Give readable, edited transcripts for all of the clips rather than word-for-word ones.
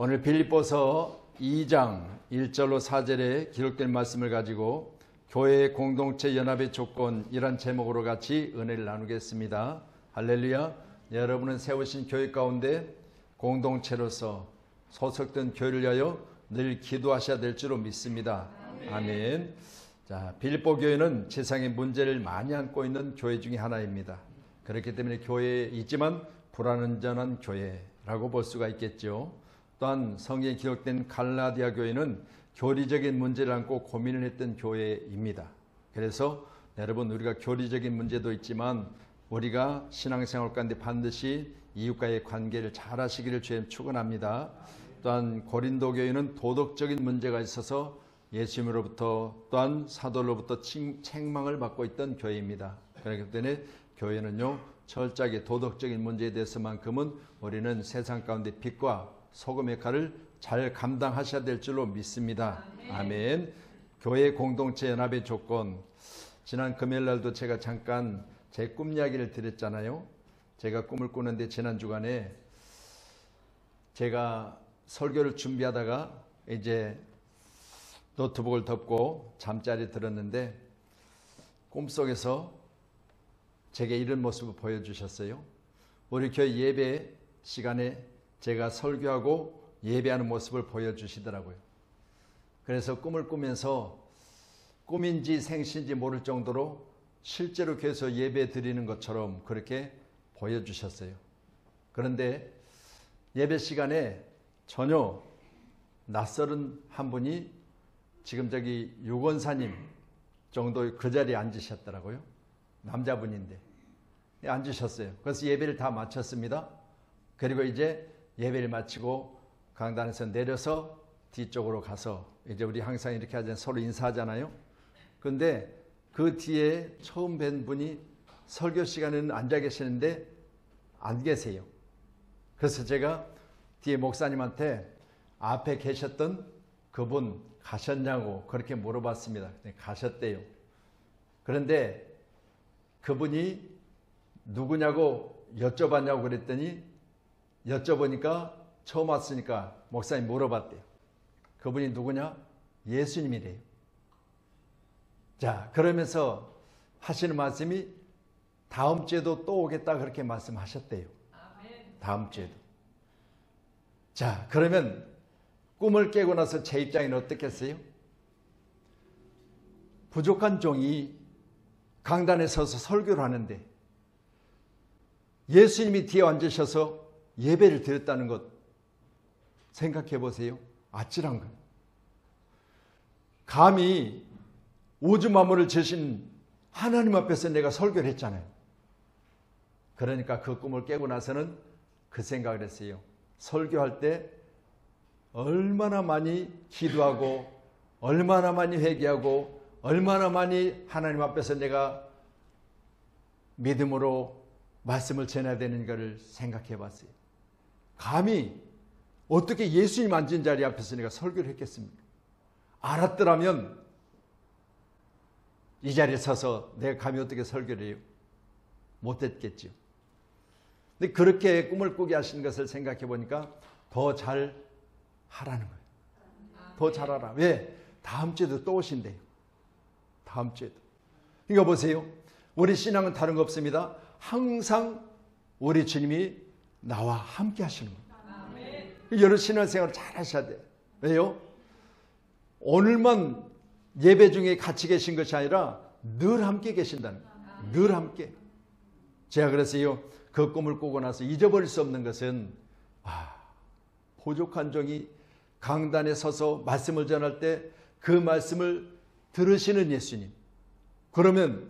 오늘 빌립보서 2장 1절로 4절에 기록된 말씀을 가지고 교회의 공동체 연합의 조건이란 제목으로 같이 은혜를 나누겠습니다. 할렐루야. 여러분은 세우신 교회 가운데 공동체로서 소속된 교회를 위하여 늘 기도하셔야 될 줄로 믿습니다. 아멘. 자, 빌립보 교회는 세상의 문제를 많이 안고 있는 교회 중에 하나입니다. 그렇기 때문에 교회에 있지만 불완전한 교회라고 볼 수가 있겠죠. 또한 성경에 기록된 갈라디아 교회는 교리적인 문제를 안고 고민을 했던 교회입니다. 그래서 여러분, 우리가 교리적인 문제도 있지만 우리가 신앙생활 가운데 반드시 이웃과의 관계를 잘 하시기를 주님 축원합니다. 또한 고린도 교회는 도덕적인 문제가 있어서 예수님으로부터 또한 사도로부터 책망을 받고 있던 교회입니다. 그렇기 때문에 교회는요, 철저하게 도덕적인 문제에 대해서만큼은 우리는 세상 가운데 빛과 소금의 역할을 잘 감당하셔야 될 줄로 믿습니다. 아멘. 교회 공동체 연합의 조건. 지난 금요일 날도 제가 잠깐 제 꿈 이야기를 드렸잖아요. 제가 꿈을 꾸는데 지난 주간에 제가 설교를 준비하다가 이제 노트북을 덮고 잠자리에 들었는데 꿈속에서 제게 이런 모습을 보여주셨어요. 우리 교회 예배 시간에 제가 설교하고 예배하는 모습을 보여주시더라고요. 그래서 꿈을 꾸면서 꿈인지 생시인지 모를 정도로 실제로 교회에서 예배 드리는 것처럼 그렇게 보여주셨어요. 그런데 예배 시간에 전혀 낯설은 한 분이 지금 저기 유건사님 정도 그 자리에 앉으셨더라고요. 남자분인데 앉으셨어요. 그래서 예배를 다 마쳤습니다. 그리고 이제 예배를 마치고 강단에서 내려서 뒤쪽으로 가서 이제 우리 항상 이렇게 하잖아요. 서로 인사하잖아요. 그런데 그 뒤에 처음 뵌 분이 설교 시간에는 앉아 계시는데 안 계세요. 그래서 제가 뒤에 목사님한테 앞에 계셨던 그분 가셨냐고 그렇게 물어봤습니다. 가셨대요. 그런데 그분이 누구냐고 여쭤봤냐고 그랬더니 여쭤보니까 처음 왔으니까 목사님 물어봤대요. 그분이 누구냐? 예수님이래요. 자, 그러면서 하시는 말씀이 다음 주에도 또 오겠다 그렇게 말씀하셨대요. 다음 주에도. 자, 그러면 꿈을 깨고 나서 제 입장에는 어떻겠어요? 부족한 종이 강단에 서서 설교를 하는데 예수님이 뒤에 앉으셔서 예배를 드렸다는 것 생각해 보세요. 아찔한 거예요. 감히 우주 만물을 지으신 하나님 앞에서 내가 설교를 했잖아요. 그러니까 그 꿈을 깨고 나서는 그 생각을 했어요. 설교할 때 얼마나 많이 기도하고 얼마나 많이 회개하고 얼마나 많이 하나님 앞에서 내가 믿음으로 말씀을 전해야 되는가를 생각해 봤어요. 감히 어떻게 예수님 앉은 자리 앞에서 내가 설교를 했겠습니까? 알았더라면 이 자리에 서서 내가 감히 어떻게 설교를 해요? 못했겠죠. 근데 그렇게 꿈을 꾸게 하시는 것을 생각해 보니까 더 잘 하라는 거예요. 더 잘하라. 왜? 다음 주에도 또 오신대요. 다음 주에도. 이거 보세요. 우리 신앙은 다른 거 없습니다. 항상 우리 주님이 나와 함께 하시는 거예요. 여러 신앙생활을 잘 하셔야 돼요. 왜요? 오늘만 예배 중에 같이 계신 것이 아니라 늘 함께 계신다는 거예요. 늘 함께. 제가 그래서요, 그 꿈을 꾸고 나서 잊어버릴 수 없는 것은 부족한 종이 강단에 서서 말씀을 전할 때 그 말씀을 들으시는 예수님. 그러면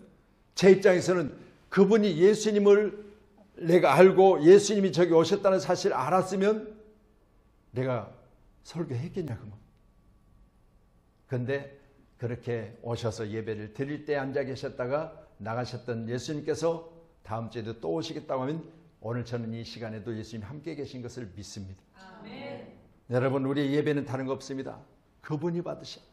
제 입장에서는 그분이 예수님을 내가 알고 예수님이 저기 오셨다는 사실을 알았으면 내가 설교했겠냐 그만. 그런데 그렇게 오셔서 예배를 드릴 때 앉아 계셨다가 나가셨던 예수님께서 다음 주에도 또 오시겠다고 하면 오늘 저는 이 시간에도 예수님 함께 계신 것을 믿습니다. 아멘. 여러분, 우리의 예배는 다른 거 없습니다. 그분이 받으셔야 돼요.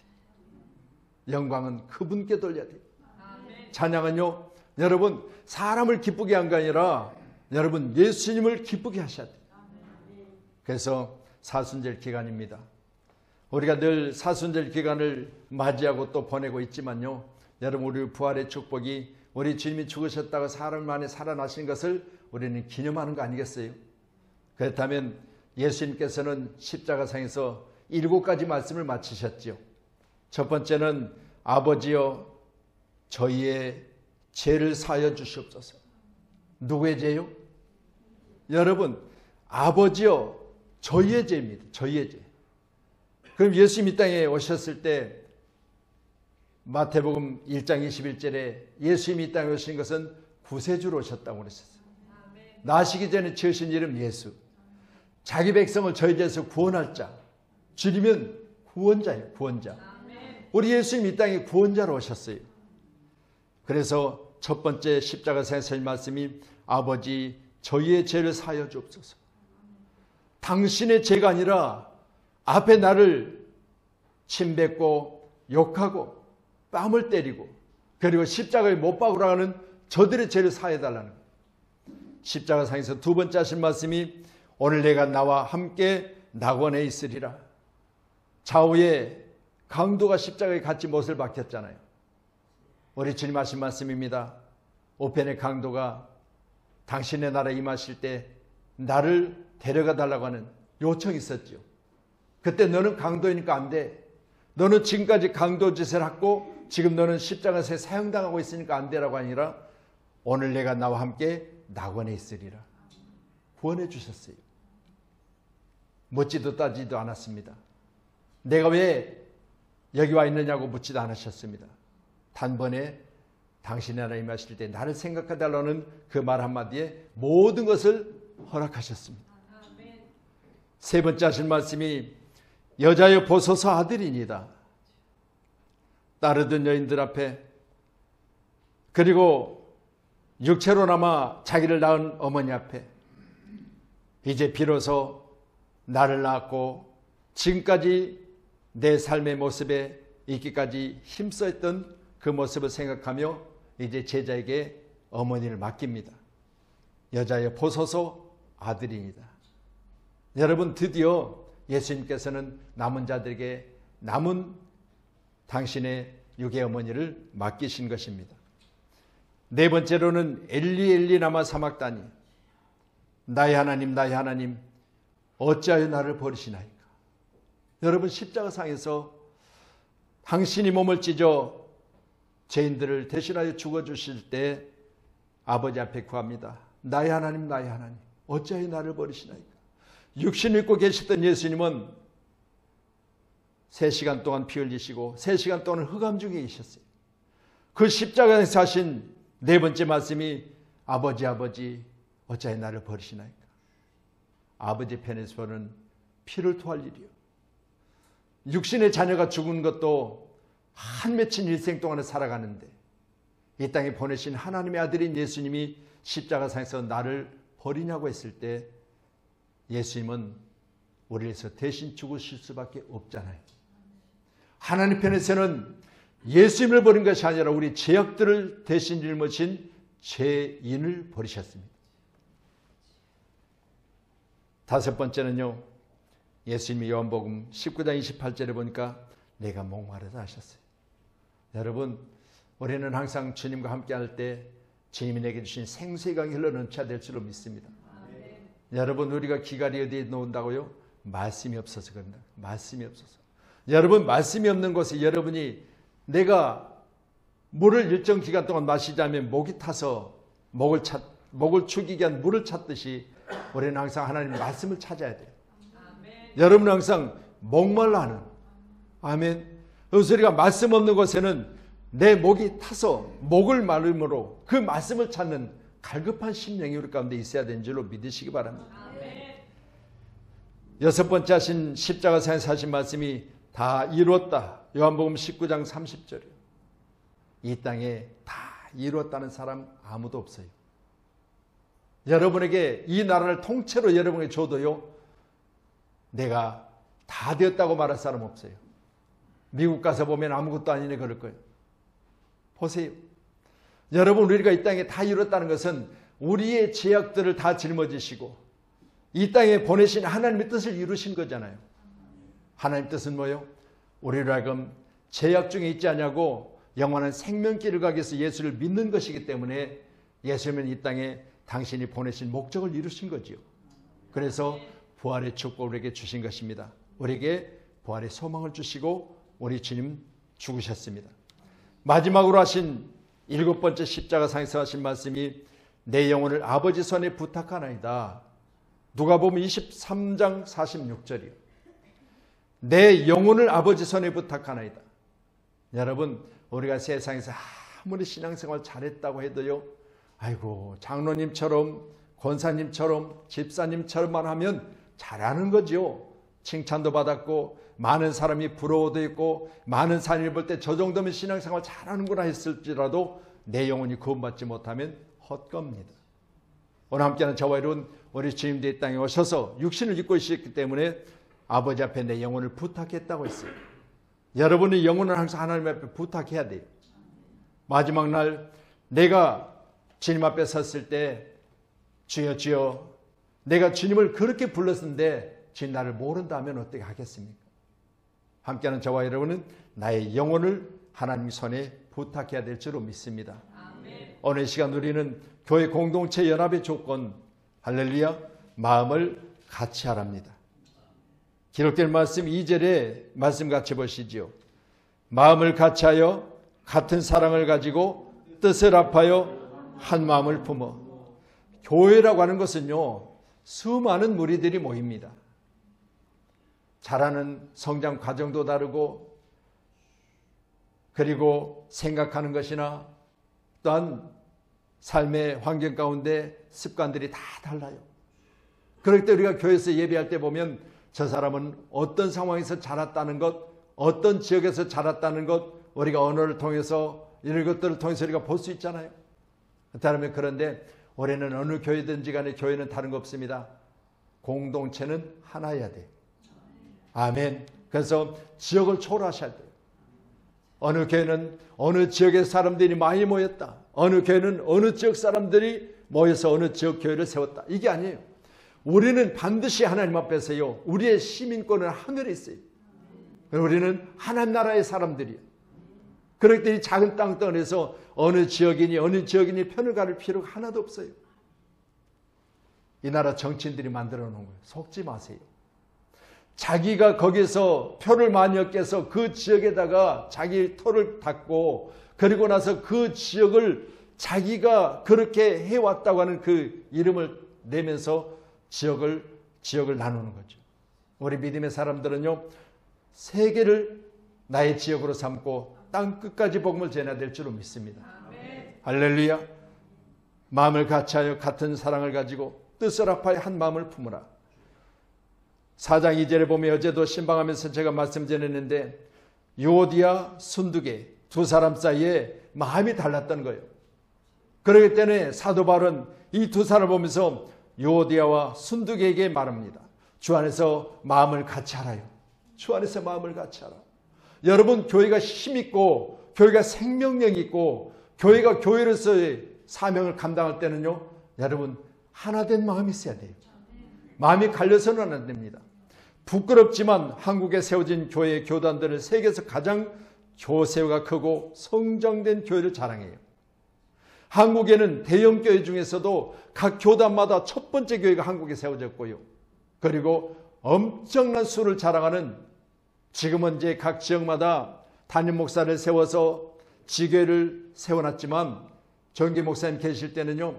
영광은 그분께 돌려야 돼요. 아멘. 찬양은요, 여러분 사람을 기쁘게 한 게 아니라 여러분 예수님을 기쁘게 하셔야 돼요. 아멘. 그래서 사순절 기간입니다. 우리가 늘 사순절 기간을 맞이하고 또 보내고 있지만요, 여러분, 우리 부활의 축복이 우리 주님이 죽으셨다가 사흘 만에 살아나신 것을 우리는 기념하는 거 아니겠어요? 그렇다면 예수님께서는 십자가상에서 7가지 말씀을 마치셨지요. 첫 번째는 아버지여 저희의 죄를 사하여 주시옵소서. 누구의 죄요? 여러분, 아버지여 저희의 죄입니다. 저희의 죄. 그럼 예수님 이 땅에 오셨을 때 마태복음 1장 21절에 예수님이 이 땅에 오신 것은 구세주로 오셨다고 그랬었어요. 나시기 전에 지으신 이름 예수. 자기 백성을 저희 죄에서 구원할 자. 주님은 구원자예요. 구원자. 우리 예수님 이 땅에 구원자로 오셨어요. 그래서 첫 번째 십자가상에서 이 말씀이 아버지 저희의 죄를 사하여 주옵소서. 당신의 죄가 아니라 앞에 나를 침뱉고 욕하고 뺨을 때리고 그리고 십자가에 못 박으라 하는 저들의 죄를 사해달라는 거예요. 십자가상에서 두 번째 하신 말씀이 오늘 내가 나와 함께 낙원에 있으리라. 좌우에 강도가 십자가에 같이 못을 박혔잖아요. 우리 주님 하신 말씀입니다. 우편의 강도가 당신의 나라에 임하실 때 나를 데려가 달라고 하는 요청이 있었죠. 그때 너는 강도이니까 안 돼. 너는 지금까지 강도 짓을 했고 지금 너는 십자가에서 사형당하고 있으니까 안 되라고 아니라 오늘 내가 나와 함께 낙원에 있으리라. 구원해 주셨어요. 묻지도 따지도 않았습니다. 내가 왜 여기 와 있느냐고 묻지도 않으셨습니다. 단번에 당신의 나라에 임하실 때 나를 생각해달라는 그 말 한마디에 모든 것을 허락하셨습니다. 세 번째 하신 말씀이 여자여 보소서 아들이니다. 따르던 여인들 앞에 그리고 육체로나마 자기를 낳은 어머니 앞에 이제 비로소 나를 낳았고 지금까지 내 삶의 모습에 있기까지 힘써했던 그 모습을 생각하며 이제 제자에게 어머니를 맡깁니다. 여자여 보소서 아들이니다. 여러분, 드디어 예수님께서는 남은 자들에게 남은 당신의 육의 어머니를 맡기신 것입니다. 네 번째로는 엘리 엘리 라마 사막다니. 나의 하나님 어찌하여 나를 버리시나이까. 여러분, 십자가상에서 당신이 몸을 찢어 죄인들을 대신하여 죽어주실 때 아버지 앞에 구합니다. 나의 하나님 어찌하여 나를 버리시나이까. 육신을 입고 계셨던 예수님은 3시간 동안 피 흘리시고 3시간 동안 흑암 중에 계셨어요. 그 십자가에서 하신 네 번째 말씀이 아버지 어찌하여 나를 버리시나이까. 아버지 편에서는 피를 토할 일이요. 육신의 자녀가 죽은 것도 한 맺힌 일생 동안에 살아가는데 이 땅에 보내신 하나님의 아들인 예수님이 십자가상에서 나를 버리냐고 했을 때 예수님은 우리를 위해서 대신 죽으실 수밖에 없잖아요. 하나님 편에서는 예수님을 버린 것이 아니라 우리 죄악들을 대신 짊어진 죄인을 버리셨습니다. 다섯 번째는요, 예수님이 요한복음 19장 28절에 보니까 내가 목마르다 하셨어요. 여러분, 우리는 항상 주님과 함께 할 때 주님이 내게 주신 생수의 강이 흘러넘쳐야 될 줄로 믿습니다. 여러분, 우리가 기갈이 어디에 놓은다고요? 말씀이 없어서 그런다. 말씀이 없어서. 여러분, 말씀이 없는 곳에 여러분이 내가 물을 일정 기간 동안 마시자면 목이 타서 목을 축이기 위한 물을 찾듯이 우리는 항상 하나님 말씀을 찾아야 돼요. 여러분은 항상 목말라 하는. 아멘. 그래서 우리가 말씀 없는 곳에는 내 목이 타서 목을 마름으로 그 말씀을 찾는 갈급한 심령이 우리 가운데 있어야 되는 줄로 믿으시기 바랍니다. 여섯 번째 하신 십자가상에서 하신 말씀이 다 이루었다. 요한복음 19장 30절이요. 이 땅에 다 이루었다는 사람 아무도 없어요. 여러분에게 이 나라를 통째로 여러분에게 줘도요, 내가 다 되었다고 말할 사람 없어요. 미국 가서 보면 아무것도 아니네 그럴 거예요. 보세요. 여러분, 우리가 이 땅에 다 이뤘다는 것은 우리의 죄악들을 다 짊어지시고 이 땅에 보내신 하나님의 뜻을 이루신 거잖아요. 하나님 뜻은 뭐예요? 우리로 하여금 죄악 중에 있지 않냐고 영원한 생명길을 가기 위해서 예수를 믿는 것이기 때문에 예수님은 이 땅에 당신이 보내신 목적을 이루신 거지요. 그래서 부활의 축복을 우리에게 주신 것입니다. 우리에게 부활의 소망을 주시고 우리 주님 죽으셨습니다. 마지막으로 하신 7번째 십자가상에서 하신 말씀이 내 영혼을 아버지 손에 부탁하나이다. 누가복음 23장 46절이요. 내 영혼을 아버지 손에 부탁하나이다. 여러분, 우리가 세상에서 아무리 신앙생활 잘했다고 해도요, 아이고 장로님처럼 권사님처럼 집사님처럼만 하면 잘하는 거죠. 칭찬도 받았고 많은 사람이 부러워도 있고 많은 사람이 볼 때 저 정도면 신앙생활 잘하는구나 했을지라도 내 영혼이 구원받지 못하면 헛겁니다. 오늘 함께하는 저와 여러분, 우리 주님도 이 땅에 오셔서 육신을 입고 있었기 때문에 아버지 앞에 내 영혼을 부탁했다고 했어요. 여러분의 영혼을 항상 하나님 앞에 부탁해야 돼요. 마지막 날 내가 주님 앞에 섰을 때 주여 주여, 내가 주님을 그렇게 불렀는데 주님 나를 모른다면 어떻게 하겠습니까? 함께하는 저와 여러분은 나의 영혼을 하나님 손에 부탁해야 될 줄로 믿습니다. 아멘. 오늘 시간 우리는 교회 공동체 연합의 조건, 할렐루야, 마음을 같이 하랍니다. 기록된 말씀 2절의 말씀 같이 보시죠. 마음을 같이 하여 같은 사랑을 가지고 뜻을 합하여 한 마음을 품어. 교회라고 하는 것은요, 수많은 무리들이 모입니다. 자라는 성장 과정도 다르고, 그리고 생각하는 것이나 또한 삶의 환경 가운데 습관들이 다 달라요. 그럴 때 우리가 교회에서 예배할 때 보면 저 사람은 어떤 상황에서 자랐다는 것, 어떤 지역에서 자랐다는 것, 우리가 언어를 통해서 이런 것들을 통해서 우리가 볼 수 있잖아요. 그런데 올해는 어느 교회든지 간에 교회는 다른 거 없습니다. 공동체는 하나여야 돼요. 아멘. 그래서 지역을 초월하셔야 돼요. 어느 교회는 어느 지역의 사람들이 많이 모였다. 어느 교회는 어느 지역 사람들이 모여서 어느 지역 교회를 세웠다. 이게 아니에요. 우리는 반드시 하나님 앞에서요, 우리의 시민권은 하늘에 있어요. 우리는 하나님 나라의 사람들이에요. 그럴 때 이 작은 땅덩어리에서 어느 지역인이 편을 가를 필요가 하나도 없어요. 이 나라 정치인들이 만들어 놓은 거예요. 속지 마세요. 자기가 거기서 표를 많이 얻게 해서 그 지역에다가 자기 터를 닦고, 그리고 나서 그 지역을 자기가 그렇게 해왔다고 하는 그 이름을 내면서 지역을 나누는 거죠. 우리 믿음의 사람들은요, 세계를 나의 지역으로 삼고 땅 끝까지 복음을 전해야 될 줄로 믿습니다. 아멘. 할렐루야. 마음을 같이하여 같은 사랑을 가지고 뜻을 합하여 한 마음을 품으라. 4장 2절에 보면 어제도 신방하면서 제가 말씀 전했는데 유오디아, 순두계 두 사람 사이에 마음이 달랐던 거예요. 그렇기 때문에 사도 바울은 이 두 사람을 보면서 유오디아와 순두계에게 말합니다. 주 안에서 마음을 같이 하라요. 주 안에서 마음을 같이 하라. 여러분, 교회가 힘있고 교회가 생명력이 있고 교회가 교회로서의 사명을 감당할 때는요, 여러분 하나된 마음이 있어야 돼요. 마음이 갈려서는 안 됩니다. 부끄럽지만 한국에 세워진 교회의 교단들은 세계에서 가장 교세가 크고 성장된 교회를 자랑해요. 한국에는 대형 교회 중에서도 각 교단마다 첫 번째 교회가 한국에 세워졌고요. 그리고 엄청난 수를 자랑하는, 지금은 이제 각 지역마다 담임 목사를 세워서 지교회를 세워놨지만 정기 목사님 계실 때는요,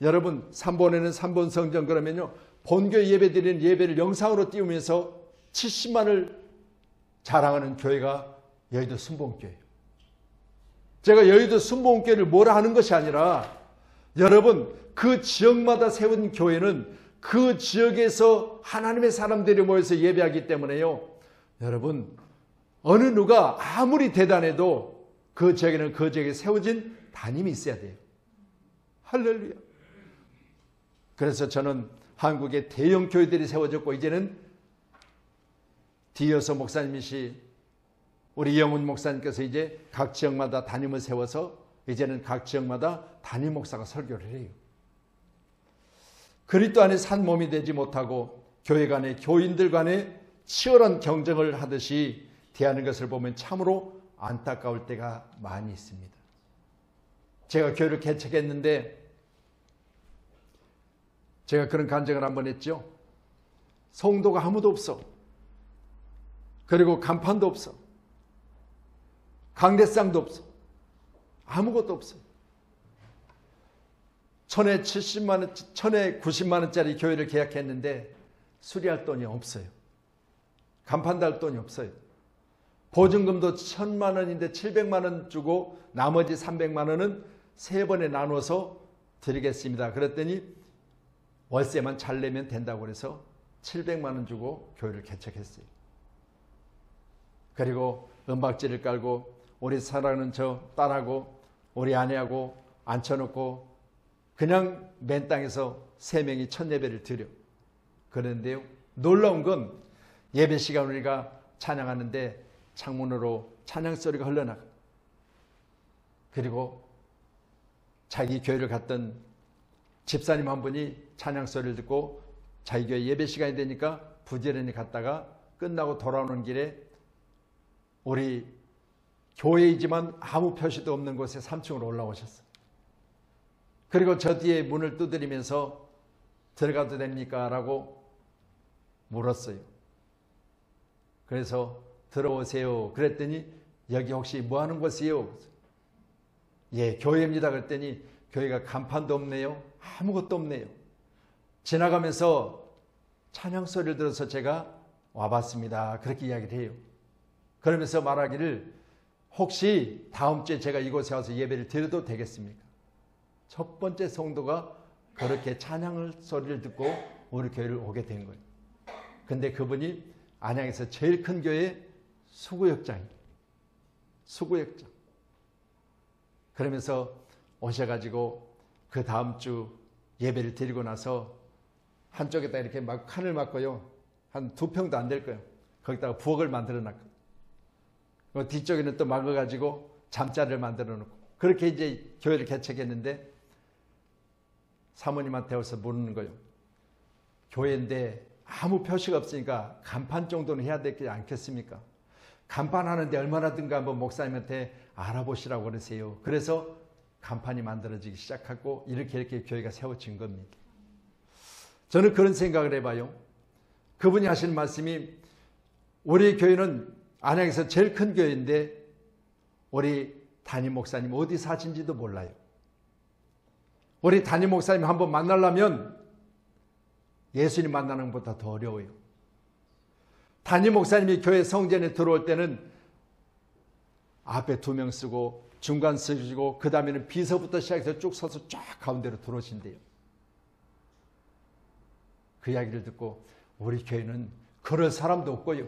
여러분 3번에는 3번 성전 그러면요, 본교회 예배 드리는 예배를 영상으로 띄우면서 70만을 자랑하는 교회가 여의도 순복음교회예요. 제가 여의도 순복음교회를 뭐라 하는 것이 아니라, 여러분 그 지역마다 세운 교회는 그 지역에서 하나님의 사람들이 모여서 예배하기 때문에요, 여러분 어느 누가 아무리 대단해도 그 지역에는 그 지역에 세워진 담임이 있어야 돼요. 할렐루야. 그래서 저는 한국의 대형 교회들이 세워졌고, 이제는 뒤이어서 목사님이시 우리 이영훈 목사님께서 이제 각 지역마다 담임을 세워서 이제는 각 지역마다 담임 목사가 설교를 해요. 그리스도 안에 산 몸이 되지 못하고 교회 간에 교인들 간에 치열한 경쟁을 하듯이 대하는 것을 보면 참으로 안타까울 때가 많이 있습니다. 제가 교회를 개척했는데 제가 그런 간증을 한번 했죠. 성도가 아무도 없어. 그리고 간판도 없어. 강대상도 없어. 아무것도 없어. 1090만 원짜리 교회를 계약했는데 수리할 돈이 없어요. 간판 달 돈이 없어요. 보증금도 1000만 원인데 700만 원 주고 나머지 300만 원은 세 번에 나눠서 드리겠습니다. 그랬더니 월세만 잘 내면 된다고 그래서 700만 원 주고 교회를 개척했어요. 그리고 은박지를 깔고 우리 사랑하는 저 딸하고 우리 아내하고 앉혀놓고 그냥 맨 땅에서 3명이 첫 예배를 드려. 그런데요, 놀라운 건 예배 시간 우리가 찬양하는데 창문으로 찬양 소리가 흘러나가. 그리고 자기 교회를 갔던 집사님 한 분이 찬양 소리를 듣고 자기 교회 예배 시간이 되니까 부지런히 갔다가 끝나고 돌아오는 길에 우리 교회이지만 아무 표시도 없는 곳에 3층으로 올라오셨어요. 그리고 저 뒤에 문을 두드리면서 들어가도 됩니까? 라고 물었어요. 그래서 들어오세요. 그랬더니 여기 혹시 뭐 하는 곳이에요? 예, 교회입니다. 그랬더니 교회가 간판도 없네요. 아무것도 없네요. 지나가면서 찬양 소리를 들어서 제가 와봤습니다. 그렇게 이야기를 해요. 그러면서 말하기를 혹시 다음 주에 제가 이곳에 와서 예배를 드려도 되겠습니까? 첫 번째 성도가 그렇게 찬양 소리를 듣고 우리 교회를 오게 된 거예요. 근데 그분이 안양에서 제일 큰 교회 수구역장이에요. 수구역장. 그러면서 오셔가지고 그 다음 주 예배를 드리고 나서 한쪽에다 이렇게 막 칸을 막고요. 한 2평도 안 될 거예요. 거기다가 부엌을 만들어 놨고 뒤쪽에는 또 막아가지고 잠자리를 만들어 놓고 그렇게 이제 교회를 개척했는데 사모님한테 와서 묻는 거예요. 교회인데 아무 표시가 없으니까 간판 정도는 해야 되지 않겠습니까? 간판 하는데 얼마나 든가 한번 목사님한테 알아보시라고 그러세요. 그래서 간판이 만들어지기 시작하고 이렇게 교회가 세워진 겁니다. 저는 그런 생각을 해봐요. 그분이 하시는 말씀이 우리 교회는 안양에서 제일 큰 교회인데 우리 담임 목사님 어디 사신지도 몰라요. 우리 담임 목사님 한번 만나려면 예수님 만나는 것보다 더 어려워요. 담임 목사님이 교회 성전에 들어올 때는 앞에 2명 쓰고 중간 쓰시고 그 다음에는 비서부터 시작해서 쭉 서서 쫙 가운데로 들어오신대요. 그 이야기를 듣고 우리 교회는 그럴 사람도 없고요.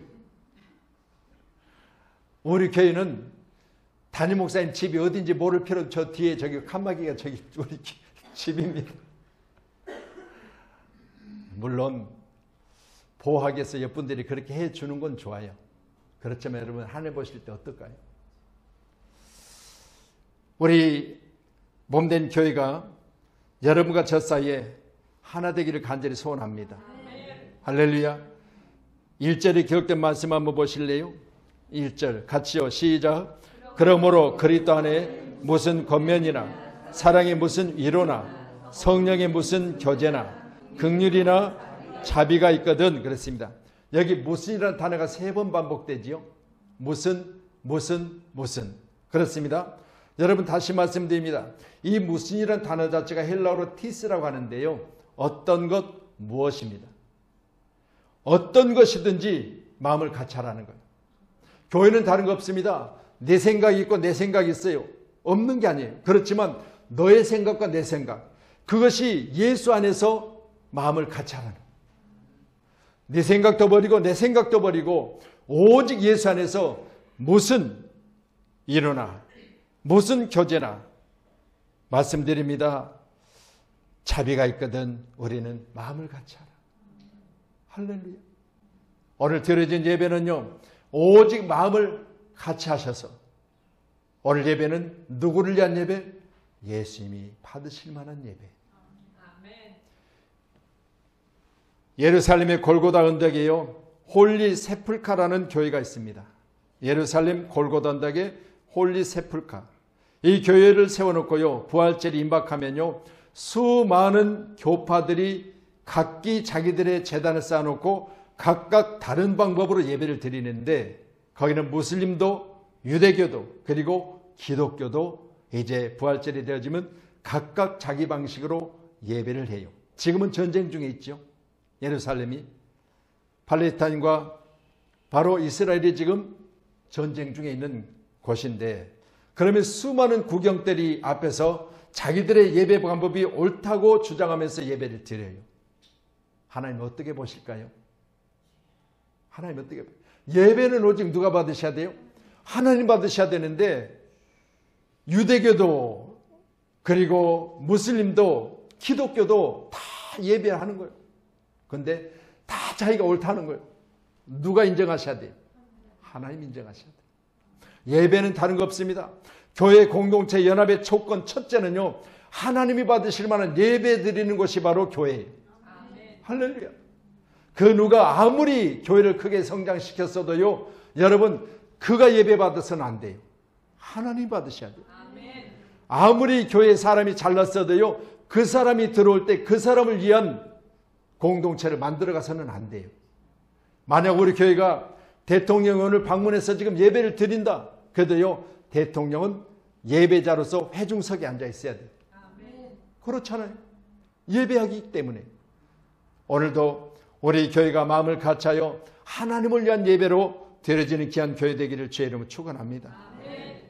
우리 교회는 담임 목사님 집이 어딘지 모를 필요 저 뒤에 저기 칸막이가 저기 우리 집입니다. 물론 보호하기 위해서 옆분들이 그렇게 해주는 건 좋아요. 그렇지만 여러분 하늘 보실 때 어떨까요? 우리 몸된 교회가 여러분과 저 사이에 하나 되기를 간절히 소원합니다. 할렐루야. 1절에 기록된 말씀 한번 보실래요? 1절 같이요. 시작. 그러므로 그리스도 안에 무슨 권면이나 사랑의 무슨 위로나 성령의 무슨 교제나 긍휼이나 자비가 있거든 그랬습니다. 여기 무슨이라는 단어가 3번 반복되지요. 무슨 그렇습니다. 여러분 다시 말씀드립니다. 이 무슨이라는 단어 자체가 헬라어로 티스라고 하는데요. 어떤 것 무엇입니다. 어떤 것이든지 마음을 같이 하라는 거예요. 교회는 다른 거 없습니다. 내 생각이 있고 내 생각이 있어요. 없는 게 아니에요. 그렇지만 너의 생각과 내 생각 그것이 예수 안에서 마음을 같이 하라는 거예요. 네 생각도 버리고 내 생각도 버리고 오직 예수 안에서 무슨 일어나 무슨 교제나 말씀드립니다. 자비가 있거든 우리는 마음을 같이 하라. 할렐루야. 오늘 드려진 예배는요. 오직 마음을 같이 하셔서 오늘 예배는 누구를 위한 예배? 예수님이 받으실 만한 예배. 예루살렘의 골고다 언덕에요, 홀리 세풀카라는 교회가 있습니다. 예루살렘 골고다 언덕에 홀리 세풀카. 이 교회를 세워놓고요, 부활절이 임박하면요, 수많은 교파들이 각기 자기들의 제단을 쌓아놓고 각각 다른 방법으로 예배를 드리는데, 거기는 무슬림도 유대교도 그리고 기독교도 이제 부활절이 되어지면 각각 자기 방식으로 예배를 해요. 지금은 전쟁 중에 있죠. 예루살렘이 팔레스타인과 바로 이스라엘이 지금 전쟁 중에 있는 곳인데, 그러면 수많은 구경들이 앞에서 자기들의 예배 방법이 옳다고 주장하면서 예배를 드려요. 하나님 어떻게 보실까요? 하나님 어떻게 보실까요? 예배는 오직 누가 받으셔야 돼요? 하나님 받으셔야 되는데, 유대교도 그리고 무슬림도 기독교도 다 예배하는 거예요. 그런데 다 자기가 옳다는 거예요. 누가 인정하셔야 돼요? 하나님 인정하셔야 돼요. 예배는 다른 거 없습니다. 교회 공동체 연합의 조건 첫째는요, 하나님이 받으실 만한 예배 드리는 곳이 바로 교회예요. 아멘. 할렐루야. 그 누가 아무리 교회를 크게 성장시켰어도요, 여러분, 그가 예배 받아서는 안 돼요. 하나님 받으셔야 돼요. 아멘. 아무리 교회 사람이 잘났어도요, 그 사람이 들어올 때 그 사람을 위한 공동체를 만들어가서는 안 돼요. 만약 우리 교회가 대통령을 방문해서 지금 예배를 드린다 그래도요, 대통령은 예배자로서 회중석에 앉아 있어야 돼요. 아멘. 그렇잖아요. 예배하기 때문에. 오늘도 우리 교회가 마음을 같이하여 하나님을 위한 예배로 드려지는 귀한 교회 되기를 주의 이름으로 축원합니다. 아멘.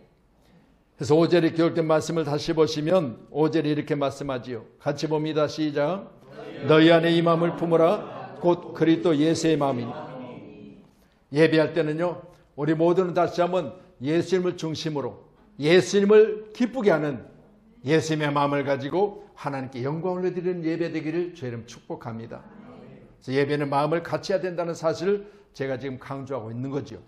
그래서 5절에 기록된 말씀을 다시 보시면 5절에 이렇게 말씀하지요. 같이 봅니다. 시작. 너희 안에 이 마음을 품으라. 곧 그리스도 예수의 마음이니. 예배할 때는요, 우리 모두는 다시 한번 예수님을 중심으로 예수님을 기쁘게 하는 예수님의 마음을 가지고 하나님께 영광을 드리는 예배 되기를 주의 이름 축복합니다. 그래서 예배는 마음을 같이 해야 된다는 사실을 제가 지금 강조하고 있는 거죠.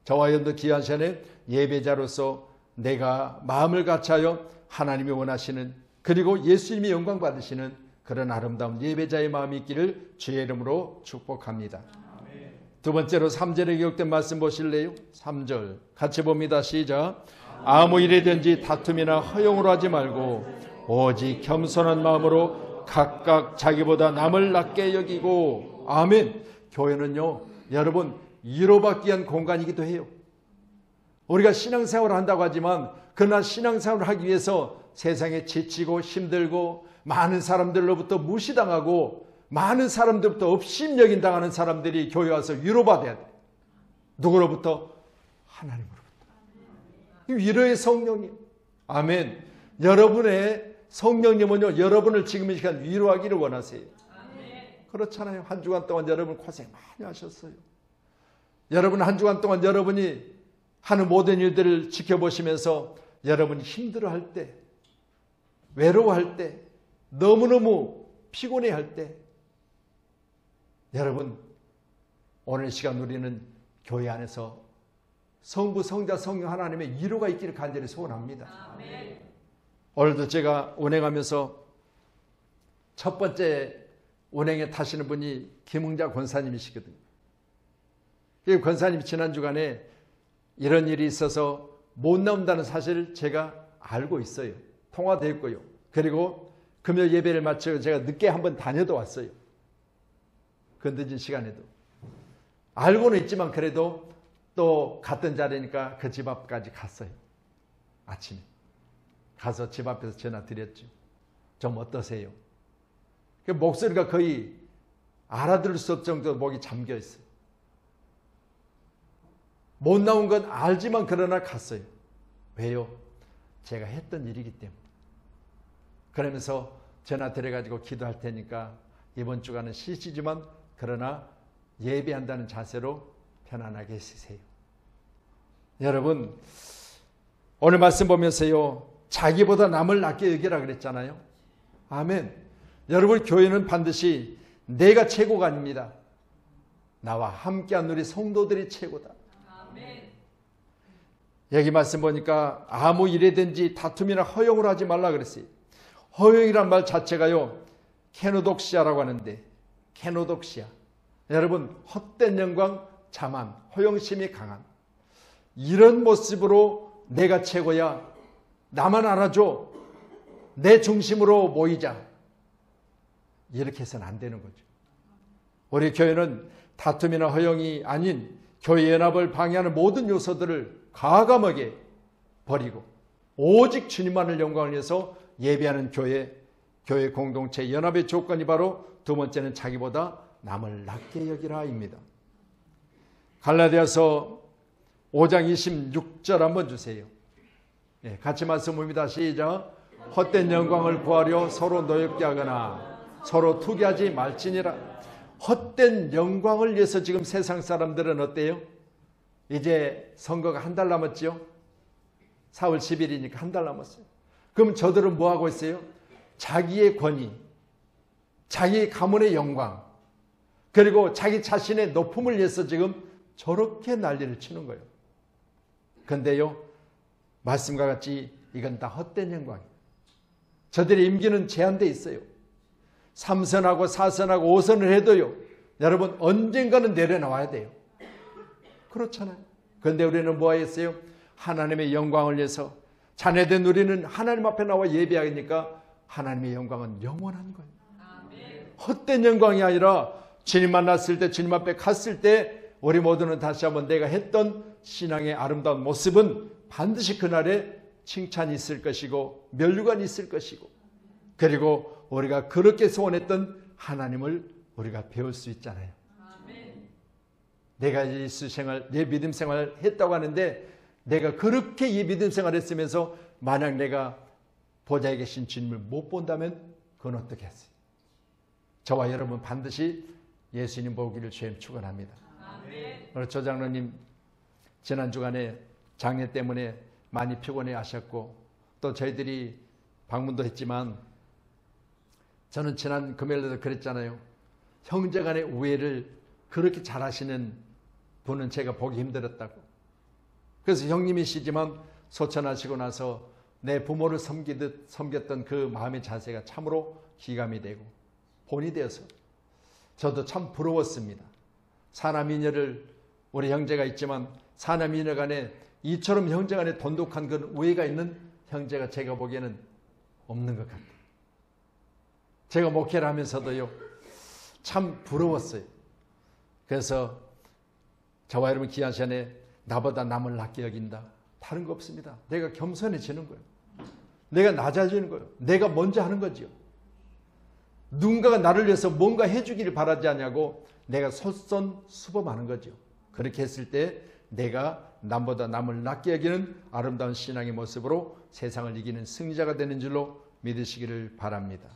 저와 여러분도 귀한 시간에 예배자로서 내가 마음을 같이하여 하나님이 원하시는, 그리고 예수님이 영광 받으시는 그런 아름다운 예배자의 마음이 있기를 주의 이름으로 축복합니다. 두 번째로 3절에 기록된 말씀 보실래요? 3절 같이 봅니다. 시작. 아무 일이든지 다툼이나 허용으로 하지 말고 오직 겸손한 마음으로 각각 자기보다 남을 낮게 여기고. 아멘. 교회는요, 여러분, 위로받기 위한 공간이기도 해요. 우리가 신앙생활을 한다고 하지만 그러나 신앙생활을 하기 위해서 세상에 지치고 힘들고 많은 사람들로부터 무시당하고 많은 사람들부터 업신여긴 당하는 사람들이 교회 와서 위로받아야 돼. 누구로부터? 하나님으로부터. 위로의 성령님. 아멘. 여러분의 성령님은요, 여러분을 지금 이 시간 위로하기를 원하세요. 아멘. 그렇잖아요. 한 주간 동안 여러분 고생 많이 하셨어요. 여러분 한 주간 동안 여러분이 하는 모든 일들을 지켜보시면서 여러분이 힘들어할 때, 외로워할 때, 너무너무 피곤해할 때, 여러분, 오늘 시간 우리는 교회 안에서 성부, 성자, 성령 하나님의 위로가 있기를 간절히 소원합니다. 아멘. 오늘도 제가 운행하면서 첫 번째 운행에 타시는 분이 김흥자 권사님이시거든요. 이 권사님이 지난 주간에 이런 일이 있어서 못 나온다는 사실을 제가 알고 있어요. 통화됐고요. 그리고 금요일 예배를 마치고 제가 늦게 한번 다녀도 왔어요. 그 늦은 시간에도. 알고는 있지만 그래도 또 갔던 자리니까 그 집 앞까지 갔어요. 아침에. 가서 집 앞에서 전화 드렸죠. 좀 어떠세요? 그 목소리가 거의 알아들을 수 없을 정도로 목이 잠겨 있어요. 못 나온 건 알지만 그러나 갔어요. 왜요? 제가 했던 일이기 때문에. 그러면서 전화 드려가지고 기도할 테니까 이번 주간은 쉬시지만 그러나 예배한다는 자세로 편안하게 쉬세요. 여러분, 오늘 말씀 보면서요, 자기보다 남을 낮게 여기라 그랬잖아요. 아멘. 여러분, 교회는 반드시 내가 최고가 아닙니다. 나와 함께한 우리 성도들이 최고다. 아멘. 여기 말씀 보니까 아무 일이든지 다툼이나 허용을 하지 말라 그랬어요. 허용이란 말 자체가요, 케노독시아라고 하는데 케노독시아. 여러분, 헛된 영광, 자만, 허영심이 강한 이런 모습으로 내가 최고야, 나만 알아줘, 내 중심으로 모이자, 이렇게 해서는 안 되는 거죠. 우리 교회는 다툼이나 허영이 아닌 교회 연합을 방해하는 모든 요소들을 과감하게 버리고 오직 주님만을 영광을 위해서 예배하는 교회 공동체 연합의 조건이 바로 두 번째는 자기보다 남을 낮게 여기라입니다. 갈라디아서 5장 26절 한번 주세요. 네, 같이 말씀 봅니다. 시작. 헛된 영광을 구하려 서로 노엽게 하거나 서로 투기하지 말지니라. 헛된 영광을 위해서 지금 세상 사람들은 어때요? 이제 선거가 한 달 남았죠? 4월 10일이니까 한 달 남았어요. 그럼 저들은 뭐 하고 있어요? 자기의 권위, 자기 가문의 영광, 그리고 자기 자신의 높음을 위해서 지금 저렇게 난리를 치는 거예요. 그런데요, 말씀과 같이 이건 다 헛된 영광이에요. 저들의 임기는 제한되어 있어요. 3선하고 4선하고 5선을 해도요, 여러분 언젠가는 내려놔야 돼요. 그렇잖아요. 그런데 우리는 뭐 했어요? 하나님의 영광을 위해서 자녀된 우리는 하나님 앞에 나와 예배하니까 하나님의 영광은 영원한 거예요. 헛된 영광이 아니라 주님 만났을 때, 주님 앞에 갔을 때 우리 모두는 다시 한번 내가 했던 신앙의 아름다운 모습은 반드시 그날에 칭찬이 있을 것이고 면류관이 있을 것이고, 그리고 우리가 그렇게 소원했던 하나님을 우리가 배울 수 있잖아요. 내가 예수 생활, 내 믿음 생활을 했다고 하는데 내가 그렇게 이 믿음 생활을 했으면서 만약 내가 보좌에 계신 주님을 못 본다면 그건 어떻게 했어요? 저와 여러분 반드시 예수님 보기를 주님 축원합니다. 오늘 조 장로님 지난 주간에 장례 때문에 많이 피곤해 하셨고 또 저희들이 방문도 했지만 저는 지난 금요일에도 그랬잖아요. 형제간의 우애를 그렇게 잘하시는 분은 제가 보기 힘들었다고. 그래서 형님이시지만 소천하시고 나서 내 부모를 섬겼던 그 마음의 자세가 참으로 기감이 되고 본이 되어서 저도 참 부러웠습니다. 사남이녀를 우리 형제가 있지만 사남이녀 간에 이처럼 형제 간에 돈독한 그런 우애가 있는 형제가 제가 보기에는 없는 것 같아요. 제가 목회를 하면서도요 참 부러웠어요. 그래서 저와 여러분 귀한 시간에 나보다 남을 낮게 여긴다. 다른 거 없습니다. 내가 겸손해지는 거예요. 내가 낮아지는 거예요. 내가 먼저 하는 거죠. 누군가가 나를 위해서 뭔가 해주기를 바라지 않냐고 내가 솔선수범하는 거죠. 그렇게 했을 때 내가 남보다 남을 낮게 여기는 아름다운 신앙의 모습으로 세상을 이기는 승리자가 되는 줄로 믿으시기를 바랍니다.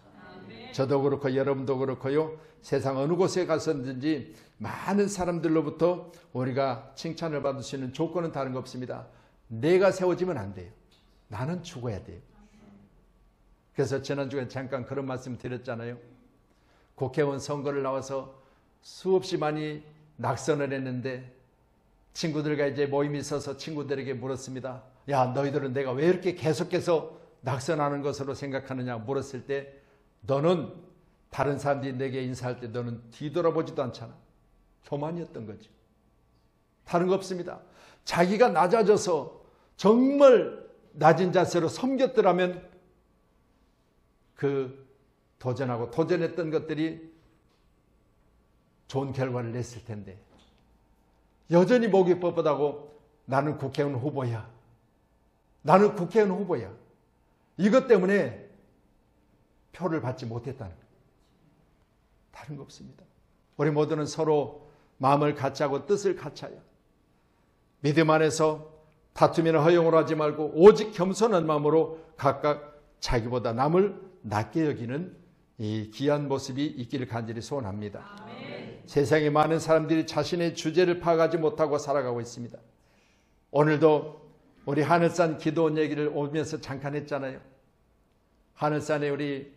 저도 그렇고 여러분도 그렇고요. 세상 어느 곳에 가서든지 많은 사람들로부터 우리가 칭찬을 받을 수 있는 조건은 다른 거 없습니다. 내가 세워지면 안 돼요. 나는 죽어야 돼요. 그래서 지난주에 잠깐 그런 말씀 드렸잖아요. 국회의원 선거를 나와서 수없이 많이 낙선을 했는데 친구들과 이제 모임이 있어서 친구들에게 물었습니다. 야, 너희들은 내가 왜 이렇게 계속해서 낙선하는 것으로 생각하느냐 물었을 때 너는 다른 사람들이 내게 인사할 때 너는 뒤돌아보지도 않잖아. 교만이었던 거죠. 다른 거 없습니다. 자기가 낮아져서 정말 낮은 자세로 섬겼더라면 그 도전했던 것들이 좋은 결과를 냈을 텐데 여전히 목이 뻣뻣하고 나는 국회의원 후보야. 나는 국회의원 후보야. 이것 때문에 표를 받지 못했다는 거예요. 다른 거 없습니다. 우리 모두는 서로 마음을 같이 하고 뜻을 같이 하여 믿음 안에서 다툼이나 허용을 하지 말고 오직 겸손한 마음으로 각각 자기보다 남을 낮게 여기는 이 귀한 모습이 있기를 간절히 소원합니다. 아멘. 세상에 많은 사람들이 자신의 주제를 파악하지 못하고 살아가고 있습니다. 오늘도 우리 하늘산 기도원 얘기를 오면서 잠깐 했잖아요. 하늘산에 우리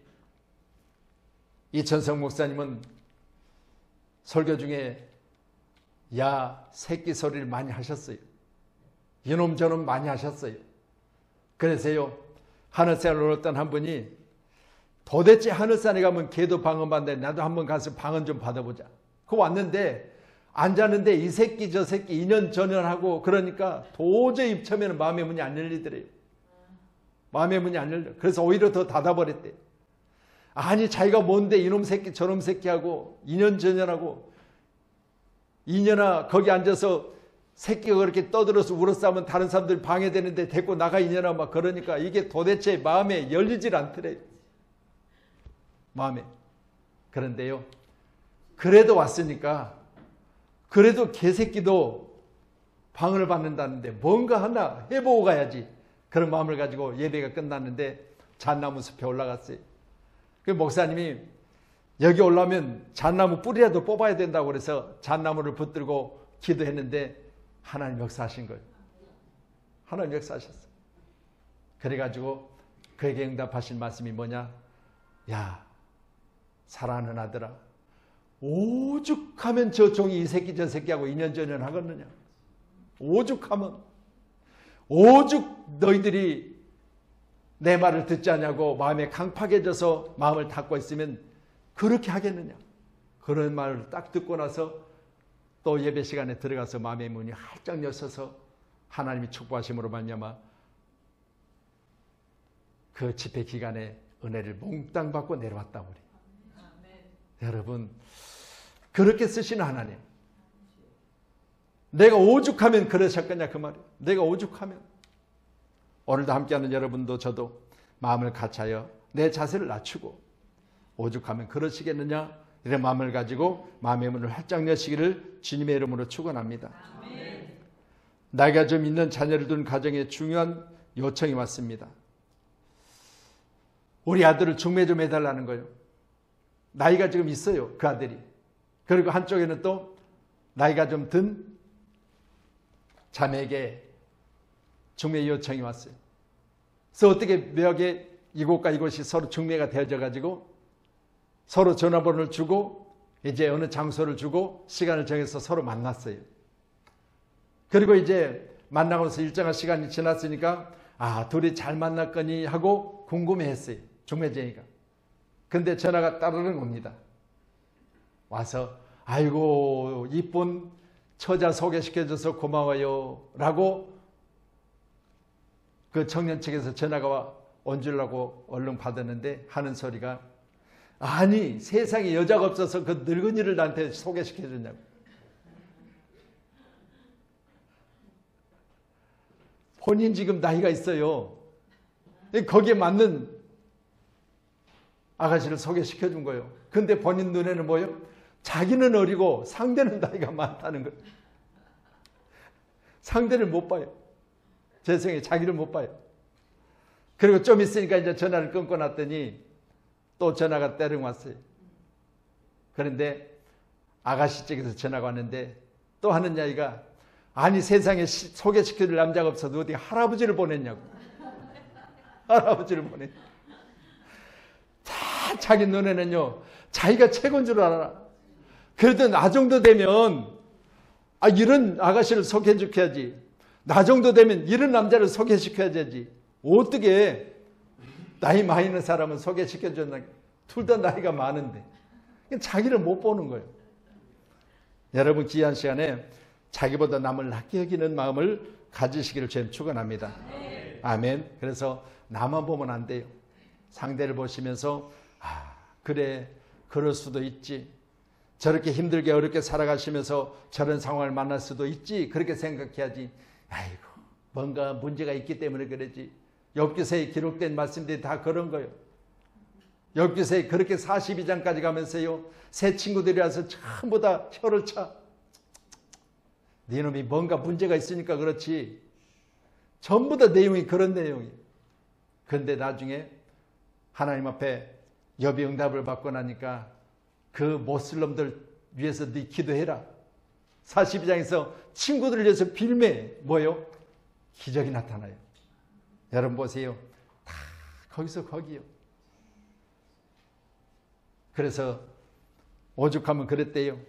이천성 목사님은 설교 중에 야 새끼 소리를 많이 하셨어요. 이놈 저놈 많이 하셨어요. 그래서요 하늘산을 올랐던 한 분이 도대체 하늘산에 가면 개도 방언 받는데 나도 한번 가서 방언 좀 받아보자. 그 왔는데 앉았는데 이 새끼 저 새끼 2년 전연하고 그러니까 도저히 처음에는 마음의 문이 안 열리더래요. 마음의 문이 안 열려. 그래서 오히려 더 닫아버렸대. 아니 자기가 뭔데 이놈 새끼 저놈 새끼하고 2년 전연하고 2년아 거기 앉아서 새끼가 그렇게 떠들어서 울었으면 다른 사람들 방해되는데 데리고 나가 2년아 막 그러니까 이게 도대체 마음에 열리질 않더래요. 마음에. 그런데요. 그래도 왔으니까 그래도 개새끼도 방언을 받는다는데 뭔가 하나 해보고 가야지. 그런 마음을 가지고 예배가 끝났는데 잣나무 숲에 올라갔어요. 그 목사님이 여기 올라오면 잣나무 뿌리라도 뽑아야 된다고 그래서 잣나무를 붙들고 기도했는데 하나님 역사하신 거예요. 하나님 역사하셨어요. 그래가지고 그에게 응답하신 말씀이 뭐냐? 야, 사랑하는 아들아, 오죽하면 저 종이 이 새끼 저 새끼하고 2년 전연 하겠느냐? 오죽하면 오죽 너희들이 내 말을 듣지 않냐고 마음에 강팍해져서 마음을 닫고 있으면 그렇게 하겠느냐? 그런 말을 딱 듣고 나서 또 예배 시간에 들어가서 마음의 문이 활짝 열려서 하나님이 축복하심으로 말미암아 그 집회 기간에 은혜를 몽땅 받고 내려왔다 우리. 여러분 그렇게 쓰시는 하나님. 내가 오죽하면 그러셨겠냐 그 말이에요. 내가 오죽하면. 오늘도 함께하는 여러분도 저도 마음을 같이하여 내 자세를 낮추고 오죽하면 그러시겠느냐 이런 마음을 가지고 마음의 문을 활짝 여시기를 주님의 이름으로 축원합니다. 나이가 좀 있는 자녀를 둔 가정에 중요한 요청이 왔습니다. 우리 아들을 중매 좀 해달라는 거예요. 나이가 지금 있어요 그 아들이. 그리고 한쪽에는 또 나이가 좀 든 자매에게 중매 요청이 왔어요. 그래서 어떻게 묘하게 이곳과 이곳이 서로 중매가 되어져 가지고 서로 전화번호를 주고 이제 어느 장소를 주고 시간을 정해서 서로 만났어요. 그리고 이제 만나고서 일정한 시간이 지났으니까 아 둘이 잘 만났거니 하고 궁금해했어요. 중매쟁이가. 근데 전화가 따르는 옵니다. 와서 아이고 이쁜 처자 소개시켜줘서 고마워요 라고 그 청년 측에서 전화가 온 줄 알고 얼른 받았는데 하는 소리가 아니 세상에 여자가 없어서 그 늙은이를 나한테 소개시켜줬냐고. 본인 지금 나이가 있어요. 거기에 맞는 아가씨를 소개시켜준 거예요. 근데 본인 눈에는 뭐예요? 자기는 어리고 상대는 나이가 많다는 거예요. 상대를 못 봐요. 재성이 자기를 못 봐요. 그리고 좀 있으니까 이제 전화를 끊고 놨더니 또 전화가 때려 왔어요. 그런데 아가씨 쪽에서 전화가 왔는데 또 하는 이야기가 아니 세상에 소개시켜줄 남자가 없어도 어디 할아버지를 보냈냐고. 할아버지를 보냈. 자기 눈에는요 자기가 최고인 줄 알아. 그래도 나 정도 되면 이런 아가씨를 소개해줘야지. 나 정도 되면 이런 남자를 소개시켜야지. 어떻게 나이 많이 있는 사람은 소개시켜줬나. 둘 다 나이가 많은데 자기를 못 보는 거예요. 여러분 귀한 시간에 자기보다 남을 낮게 여기는 마음을 가지시기를 주님 축원합니다. 아멘. 그래서 나만 보면 안 돼요. 상대를 보시면서 그래 그럴 수도 있지. 저렇게 힘들게 어렵게 살아가시면서 저런 상황을 만날 수도 있지. 그렇게 생각해야지. 아이고 뭔가 문제가 있기 때문에 그러지. 욥기서에 기록된 말씀들이 다 그런 거예요. 욥기서에 그렇게 42장까지 가면서요 새 친구들이 와서 전부 다 혀를 차. 네 놈이 뭔가 문제가 있으니까 그렇지. 전부 다 내용이 그런 내용이에요. 그런데 나중에 하나님 앞에 욥이 응답을 받고 나니까 그 못쓸 놈들 위해서 네 기도해라. 42장에서 친구들을 위해서 빌매 뭐요? 기적이 나타나요. 여러분 보세요. 다 거기서 거기요. 그래서 오죽하면 그랬대요.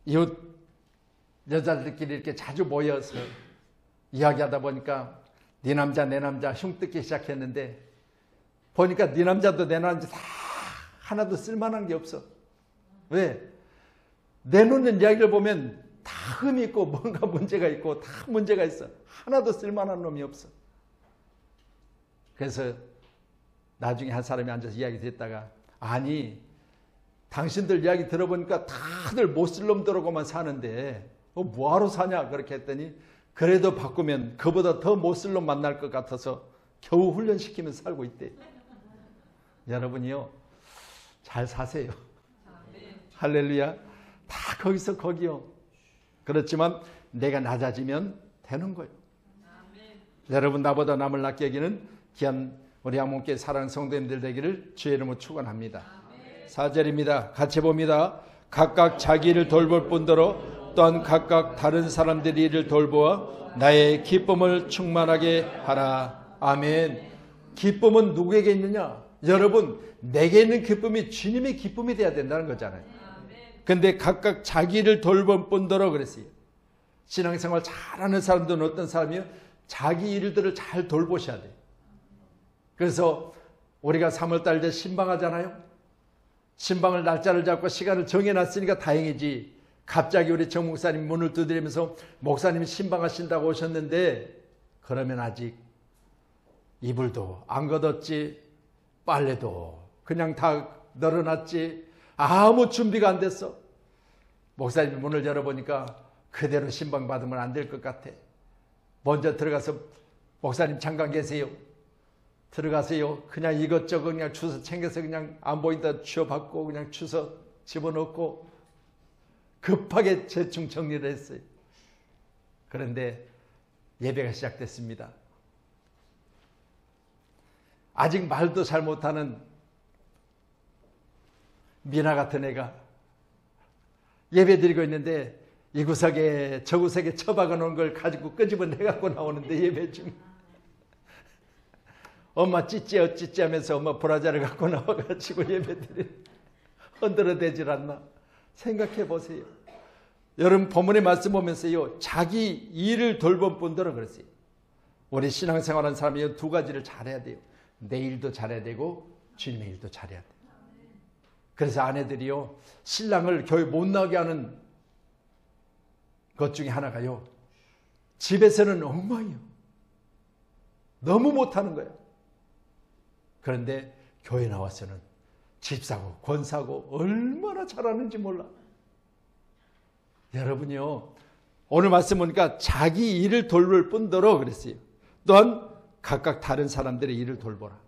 이웃 여자들끼리 이렇게 자주 모여서 이야기하다 보니까 네 남자 내 남자 흉뜯기 시작했는데 보니까 네 남자도 내 남자 다 하나도 쓸만한 게 없어. 왜? 내놓는 이야기를 보면 다 흠이 있고 뭔가 문제가 있고 다 문제가 있어. 하나도 쓸만한 놈이 없어. 그래서 나중에 한 사람이 앉아서 이야기 듣다가 아니 당신들 이야기 들어보니까 다들 못쓸 놈들하고만 사는데 뭐하러 사냐 그렇게 했더니 그래도 바꾸면 그보다 더 못쓸 놈 만날 것 같아서 겨우 훈련시키면서 살고 있대. 여러분이요 잘 사세요. 할렐루야. 다 거기서 거기요. 그렇지만 내가 낮아지면 되는 거예요. 여러분 나보다 남을 낮게 여기는 귀한 우리 양문교회 사랑하는 성도님들 되기를 주의 이름으로 축원합니다. 4절입니다. 같이 봅니다. 각각 자기 일을 돌볼 뿐더러 또한 각각 다른 사람들의 일을 돌보아 나의 기쁨을 충만하게 하라. 아멘. 기쁨은 누구에게 있느냐? 여러분 내게 있는 기쁨이 주님의 기쁨이 돼야 된다는 거잖아요. 근데 각각 자기 일을 돌볼 뿐더러 그랬어요. 신앙생활 잘하는 사람들은 어떤 사람이요? 자기 일들을 잘 돌보셔야 돼요. 그래서 우리가 3월달 이제 신방하잖아요. 신방을 날짜를 잡고 시간을 정해놨으니까 다행이지. 갑자기 우리 정 목사님 문을 두드리면서 목사님이 신방하신다고 오셨는데 그러면 아직 이불도 안 걷었지, 빨래도 그냥 다 널어놨지, 아무 준비가 안 됐어. 목사님이 문을 열어보니까 그대로 신방 받으면 안 될 것 같아. 먼저 들어가서 목사님 잠깐 계세요. 들어가세요. 그냥 이것저것 그냥 주워 챙겨서 그냥 안 보인다 취업받고 그냥 주워 집어넣고 급하게 대충 정리를 했어요. 그런데 예배가 시작됐습니다. 아직 말도 잘 못하는 미나 같은 애가 예배 드리고 있는데 이 구석에 저 구석에 처박아 놓은 걸 가지고 끄집어내 갖고 나오는데 예배 중에 엄마 찌찌 어찌찌 하면서 엄마 브라자를 갖고 나와가지고 예배 드리 흔들어대질 않나 생각해 보세요. 여러분 본문의 말씀 보면서요 자기 일을 돌볼 뿐더러 그랬어요. 우리 신앙생활하는 사람이 두 가지를 잘해야 돼요. 내 일도 잘해야 되고 주님의 일도 잘해야 돼요. 그래서 아내들이요 신랑을 교회 못 나오게 하는 것 중에 하나가요 집에서는 엉망이요. 너무 못하는 거예요. 그런데 교회 나와서는 집사고 권사고 얼마나 잘하는지 몰라. 여러분이요 오늘 말씀 보니까 자기 일을 돌볼 뿐더러 그랬어요. 또한 각각 다른 사람들의 일을 돌보라.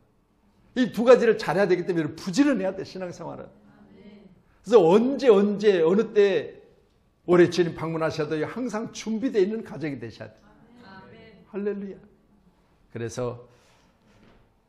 이 두 가지를 잘해야 되기 때문에 부지런해야 돼 신앙생활은. 그래서 언제 어느 때 올해 주님 방문하셔도 항상 준비되어 있는 가정이 되셔야 돼요. 할렐루야. 그래서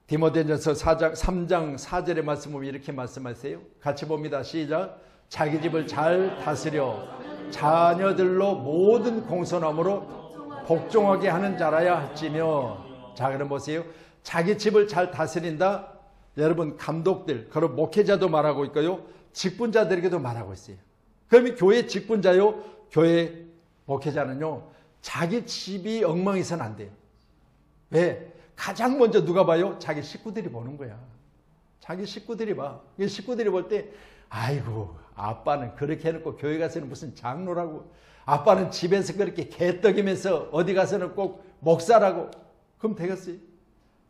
디모데전서 3장 4절의 말씀 보면 이렇게 말씀하세요. 같이 봅니다. 시작. 자기 집을 잘 다스려 자녀들로 모든 공손함으로 복종하게 하는 자라야 할지며. 자 그럼 보세요. 자기 집을 잘 다스린다. 여러분 감독들 그리고 목회자도 말하고 있고요. 직분자들에게도 말하고 있어요. 그러면 교회 직분자요. 교회 목회자는요. 자기 집이 엉망이선 안 돼요. 왜? 가장 먼저 누가 봐요? 자기 식구들이 보는 거야. 자기 식구들이 봐. 식구들이 볼 때 아이고 아빠는 그렇게 해놓고 교회 가서는 무슨 장로라고, 아빠는 집에서 그렇게 개떡이면서 어디 가서는 꼭 목사라고. 그럼 되겠어요?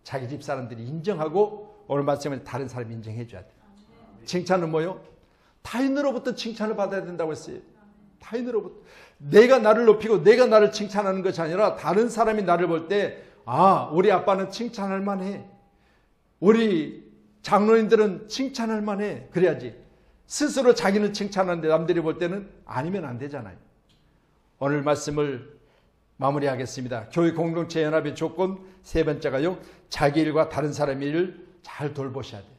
자기 집 사람들이 인정하고 오늘 말씀을 다른 사람이 인정해 줘야 돼. 칭찬은 뭐요? 타인으로부터 칭찬을 받아야 된다고 했어요. 타인으로부터. 내가 나를 높이고 내가 나를 칭찬하는 것이 아니라 다른 사람이 나를 볼 때 아, 우리 아빠는 칭찬할 만해. 우리 장로님들은 칭찬할 만해. 그래야지. 스스로 자기는 칭찬하는데 남들이 볼 때는 아니면 안 되잖아요. 오늘 말씀을 마무리하겠습니다. 교회 공동체 연합의 조건 세 번째가요. 자기 일과 다른 사람의 일을 잘 돌보셔야 돼요.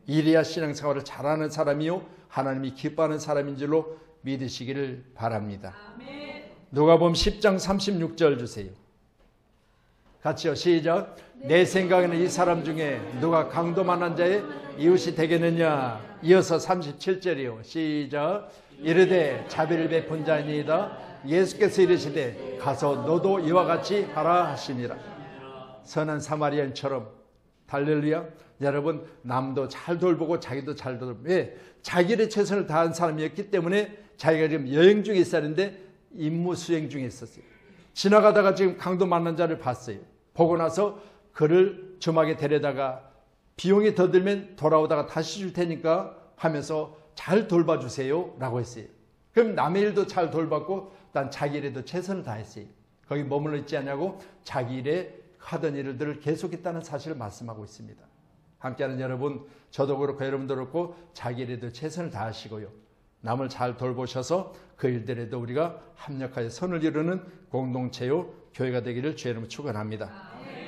이래야 신앙생활을 잘하는 사람이요 하나님이 기뻐하는 사람인 줄로 믿으시기를 바랍니다. 누가복음 10장 36절 주세요. 같이요. 시작. 내 생각에는 이 사람 중에 누가 강도 만난 자의 이웃이 되겠느냐. 이어서 37절이요. 시작. 이르되 자비를 베푼 자니이다. 예수께서 이르시되 가서 너도 이와 같이 하라 하시니라. 선한 사마리아인처럼 할렐루야. 여러분 남도 잘 돌보고 자기도 잘 돌보고 왜? 자기의 최선을 다한 사람이었기 때문에 자기가 지금 여행 중에 있었는데 임무 수행 중에 있었어요. 지나가다가 지금 강도 만난 자를 봤어요. 보고 나서 그를 주막에 데려다가 비용이 더 들면 돌아오다가 다시 줄 테니까 하면서 잘 돌봐주세요 라고 했어요. 그럼 남의 일도 잘 돌봤고 난 자기 일에도 최선을 다했어요. 거기 머물러 있지 않냐고 자기 일에 하던 일들을 계속했다는 사실을 말씀하고 있습니다. 함께하는 여러분, 저도 그렇고 여러분도 그렇고 자기 일에도 최선을 다하시고요. 남을 잘 돌보셔서 그 일들에도 우리가 합력하여 선을 이루는 공동체요 교회가 되기를 주의 이름으로 축원합니다.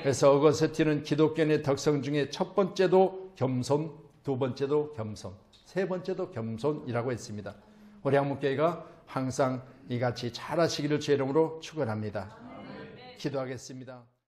그래서 어거스틴은 기독교인의 덕성 중에 첫 번째도 겸손, 두 번째도 겸손, 세 번째도 겸손이라고 했습니다. 우리 한국교회가 항상 이같이 잘하시기를 주의 이름으로 축원합니다. 기도하겠습니다.